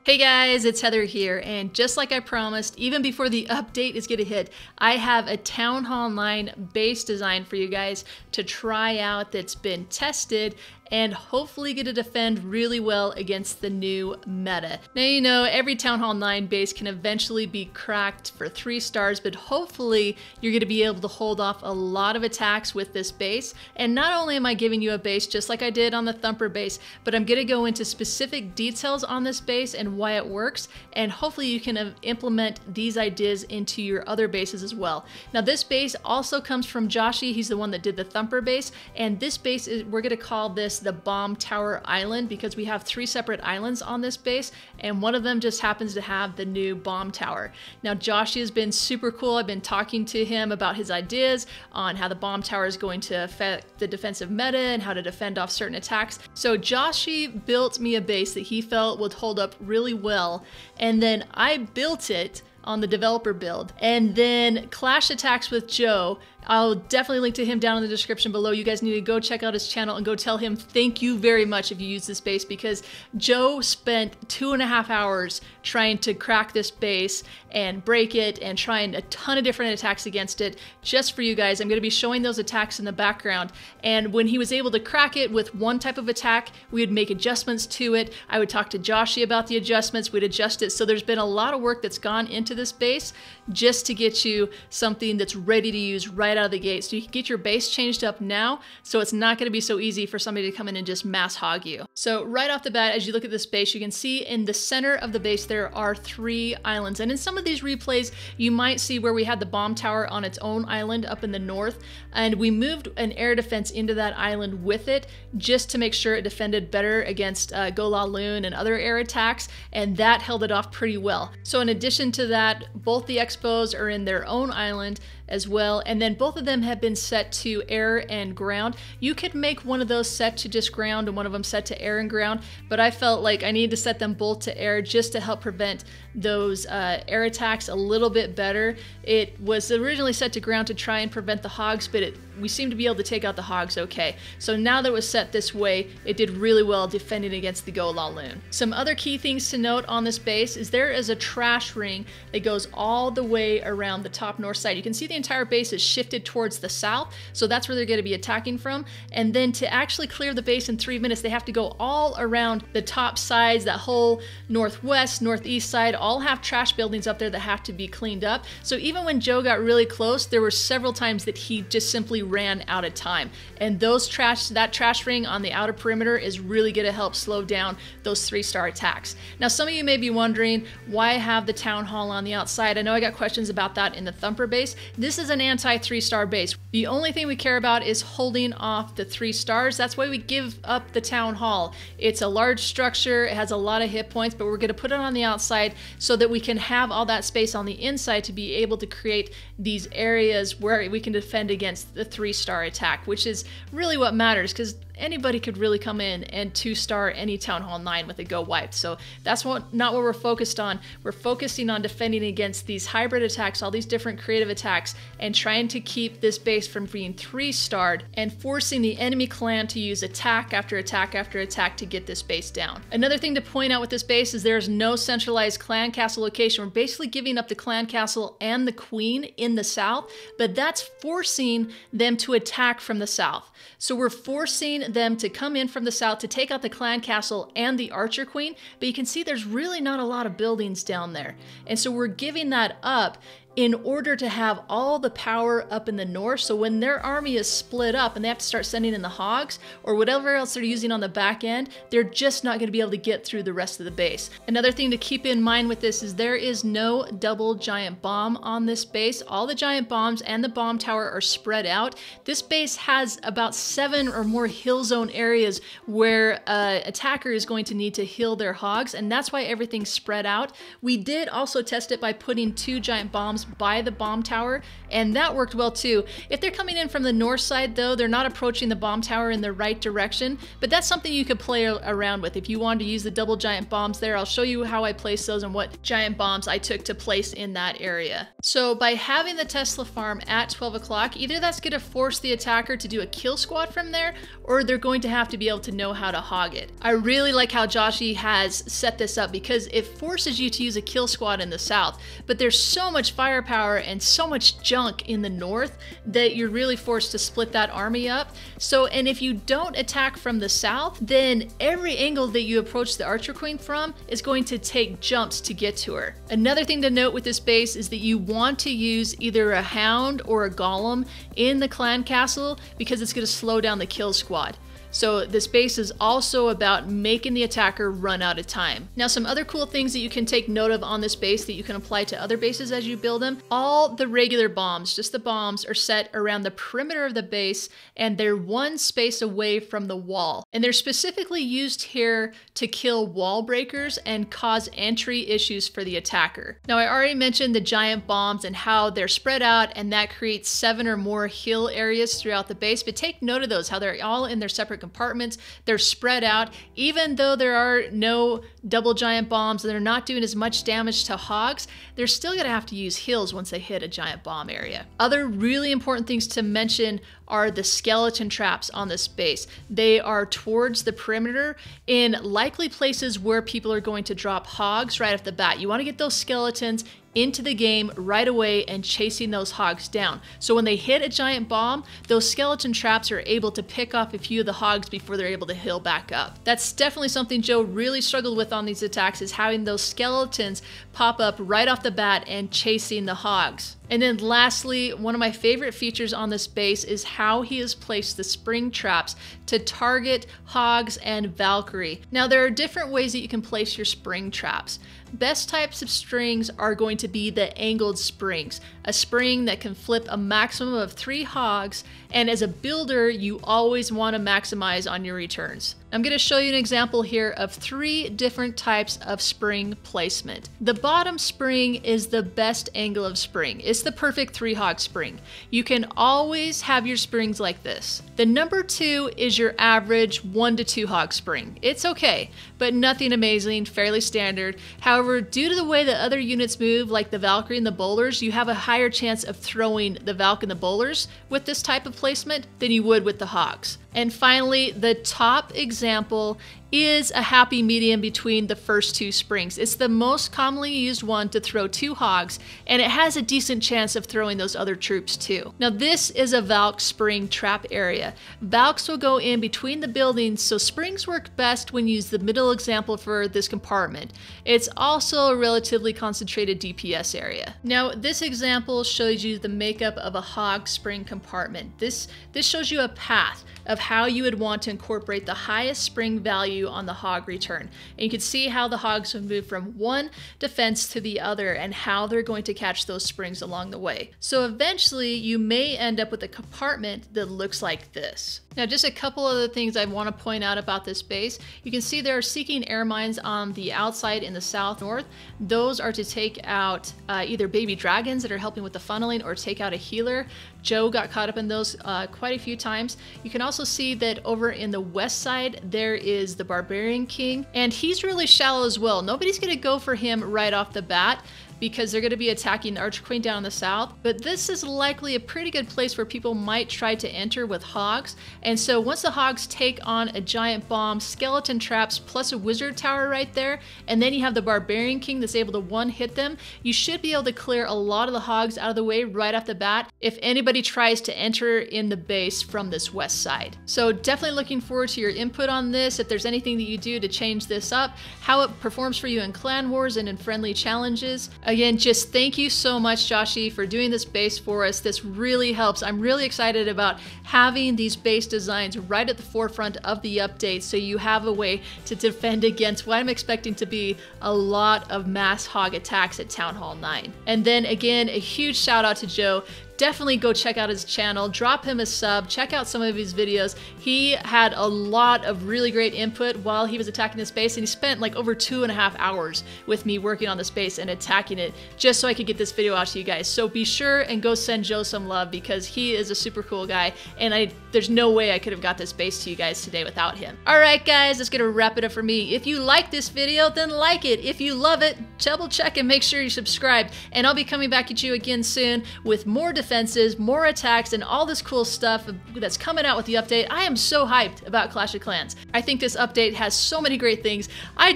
Hey guys, it's Heather here, and just like I promised, even before the update is gonna hit, I have a Town Hall 9 base design for you guys to try out that's been tested and hopefully get to defend really well against the new meta. Now you know every Town Hall 9 base can eventually be cracked for 3 stars, but hopefully you're going to be able to hold off a lot of attacks with this base. And not only am I giving you a base just like I did on the Thumper base, but I'm going to go into specific details on this base and why it works, and hopefully you can implement these ideas into your other bases as well. Now this base also comes from Joshy. He's the one that did the Thumper base, and this base is, we're going to call this the Bomb Tower Island because we have 3 separate islands on this base, and one of them just happens to have the new bomb tower. Now Joshy has been super cool. I've been talking to him about his ideas on how the bomb tower is going to affect the defensive meta and how to defend off certain attacks. So Joshy built me a base that he felt would hold up really well, and then I built it on the developer build. And then Clash Attacks with Joe, I'll definitely link to him down in the description below. You guys need to go check out his channel and go tell him thank you very much if you use this base, because Joe spent 2.5 hours trying to crack this base and break it and trying a ton of different attacks against it just for you guys. I'm going to be showing those attacks in the background, and when he was able to crack it with one type of attack, we would make adjustments to it. I would talk to Joshy about the adjustments, we'd adjust it. So there's been a lot of work that's gone into this base just to get you something that's ready to use right out of the gate. So you can get your base changed up now, so it's not going to be so easy for somebody to come in and just mass hog you. So right off the bat, as you look at this base, you can see in the center of the base there are 3 islands, and in some of these replays you might see where we had the bomb tower on its own island up in the north, and we moved an air defense into that island with it just to make sure it defended better against Go La Loon and other air attacks, and that held it off pretty well. So in addition to that, both the expos are in their own island as well, and then both of them have been set to air and ground. You could make one of those set to just ground and one of them set to air and ground, but I felt like I needed to set them both to air just to help prevent those air attacks a little bit better. It was originally set to ground to try and prevent the hogs, but we seem to be able to take out the hogs okay. So now that it was set this way, it did really well defending against the Go La Loon. Some other key things to note on this base is there is a trash ring that goes all the way around the top north side. You can see the entire base is shifted towards the south, so that's where they're going to be attacking from. And then to actually clear the base in 3 minutes, they have to go all around the top sides. That whole northwest, northeast side all have trash buildings up there that have to be cleaned up. So even when Joe got really close, there were several times that he just simply ran out of time. And that trash ring on the outer perimeter is really going to help slow down those 3-star attacks. Now some of you may be wondering why I have the Town Hall on the outside. I know I got questions about that in the Thumper base. This is an anti-3-star base. The only thing we care about is holding off the 3 stars. That's why we give up the Town Hall. It's a large structure, it has a lot of hit points, but we're going to put it on the outside so that we can have all that space on the inside to be able to create these areas where we can defend against the 3-star attack, which is really what matters, because anybody could really come in and 2-star any Town Hall 9 with a go wipe. So that's not what we're focused on. We're focusing on defending against these hybrid attacks, all these different creative attacks, and trying to keep this base from being 3-starred and forcing the enemy clan to use attack after attack after attack to get this base down. Another thing to point out with this base is there's no centralized clan castle location. We're basically giving up the clan castle and the queen in the south, but that's forcing them to attack from the south. So we're forcing them to come in from the south to take out the clan castle and the archer queen, but you can see there's really not a lot of buildings down there. And so we're giving that up in order to have all the power up in the north, so when their army is split up and they have to start sending in the hogs or whatever else they're using on the back end, they're just not going to be able to get through the rest of the base. Another thing to keep in mind with this is there is no double giant bomb on this base. All the giant bombs and the bomb tower are spread out. This base has about 7 or more hill zone areas where an attacker is going to need to heal their hogs, and that's why everything's spread out. We did also test it by putting 2 giant bombs by the bomb tower, and that worked well too. If they're coming in from the north side though, they're not approaching the bomb tower in the right direction, but that's something you could play around with. If you wanted to use the double giant bombs there, I'll show you how I placed those and what giant bombs I took to place in that area. So by having the Tesla farm at 12 o'clock, either that's going to force the attacker to do a kill squad from there, or they're going to have to be able to know how to hog it. I really like how Joshy has set this up because it forces you to use a kill squad in the south, but there's so much firepower and so much junk in the north that you're really forced to split that army up. So, and if you don't attack from the south, then every angle that you approach the Archer Queen from is going to take jumps to get to her. Another thing to note with this base is that you want to use either a Hound or a Golem in the clan castle because it's going to slow down the kill squad. So this base is also about making the attacker run out of time. Now, some other cool things that you can take note of on this base that you can apply to other bases as you build them. All the regular bombs, just the bombs, are set around the perimeter of the base, and they're one space away from the wall. And they're specifically used here to kill wall breakers and cause entry issues for the attacker. Now, I already mentioned the giant bombs and how they're spread out, and that creates 7 or more hill areas throughout the base, but take note of those, how they're all in their separate compartments. They're spread out. Even though there are no double giant bombs and they're not doing as much damage to hogs, they're still going to have to use hills once they hit a giant bomb area. Other really important things to mention are the skeleton traps on this base. They are towards the perimeter in likely places where people are going to drop hogs right off the bat. You want to get those skeletons into the game right away and chasing those hogs down. So when they hit a giant bomb, those skeleton traps are able to pick off a few of the hogs before they're able to heal back up. That's definitely something Joe really struggled with on these attacks, is having those skeletons pop up right off the bat and chasing the hogs. And then lastly, one of my favorite features on this base is how he has placed the spring traps to target hogs and Valkyrie. Now, there are different ways that you can place your spring traps. Best types of springs are going to be the angled springs, a spring that can flip a maximum of 3 hogs, and as a builder, you always want to maximize on your returns. I'm going to show you an example here of 3 different types of spring placement. The bottom spring is the best angle of spring. It's the perfect 3-hog spring. You can always have your springs like this. The number 2 is your average 1 to 2 hog spring. It's okay, but nothing amazing, fairly standard. However, due to the way that other units move, like the Valkyrie and the bowlers, you have a higher chance of throwing the Valk and the bowlers with this type of placement than you would with the hogs. And finally, the top example is a happy medium between the first 2 springs. It's the most commonly used one to throw 2 hogs, and it has a decent chance of throwing those other troops too. Now, this is a Valk spring trap area. Valks will go in between the buildings, so springs work best when you use the middle example for this compartment. It's also a relatively concentrated DPS area. Now, this example shows you the makeup of a hog spring compartment. This shows you a path of how you would want to incorporate the highest spring value on the hog return. And you can see how the hogs would move from one defense to the other and how they're going to catch those springs along the way. So eventually you may end up with a compartment that looks like this. Now, just a couple other things I want to point out about this base. You can see there are seeking air mines on the outside in the south-north. Those are to take out either baby dragons that are helping with the funneling or take out a healer. Joe got caught up in those quite a few times. You can also see that over in the west side, there is the Barbarian King, and he's really shallow as well. Nobody's going to go for him right off the bat because they're going to be attacking the Archer Queen down in the south, but this is likely a pretty good place where people might try to enter with hogs. And so once the hogs take on a giant bomb, skeleton traps, plus a wizard tower right there, and then you have the Barbarian King that's able to one-hit them, you should be able to clear a lot of the hogs out of the way right off the bat if anybody tries to enter in the base from this west side. So definitely looking forward to your input on this, if there's anything that you do to change this up, how it performs for you in clan wars and in friendly challenges. Again, just thank you so much, Joshy, for doing this base for us. This really helps. I'm really excited about having these base designs right at the forefront of the update so you have a way to defend against what I'm expecting to be a lot of mass hog attacks at Town Hall 9. And then again, a huge shout out to Joe. definitely go check out his channel, drop him a sub, check out some of his videos. He had a lot of really great input while he was attacking this base, and he spent like over 2.5 hours with me working on this base and attacking it just so I could get this video out to you guys. So be sure and go send Joe some love, because he is a super cool guy, and there's no way I could have got this base to you guys today without him. Alright guys, that's gonna wrap it up for me. If you like this video, then like it. If you love it, double check and make sure you subscribe. And I'll be coming back at you again soon with more defenses, more attacks, and all this cool stuff that's coming out with the update. I am so hyped about Clash of Clans. I think this update has so many great things. I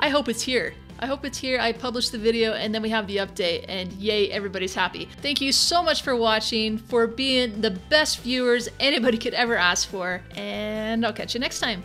hope it's here. I hope it's here. I published the video and then we have the update, and yay, everybody's happy. Thank you so much for watching, for being the best viewers anybody could ever ask for, and I'll catch you next time.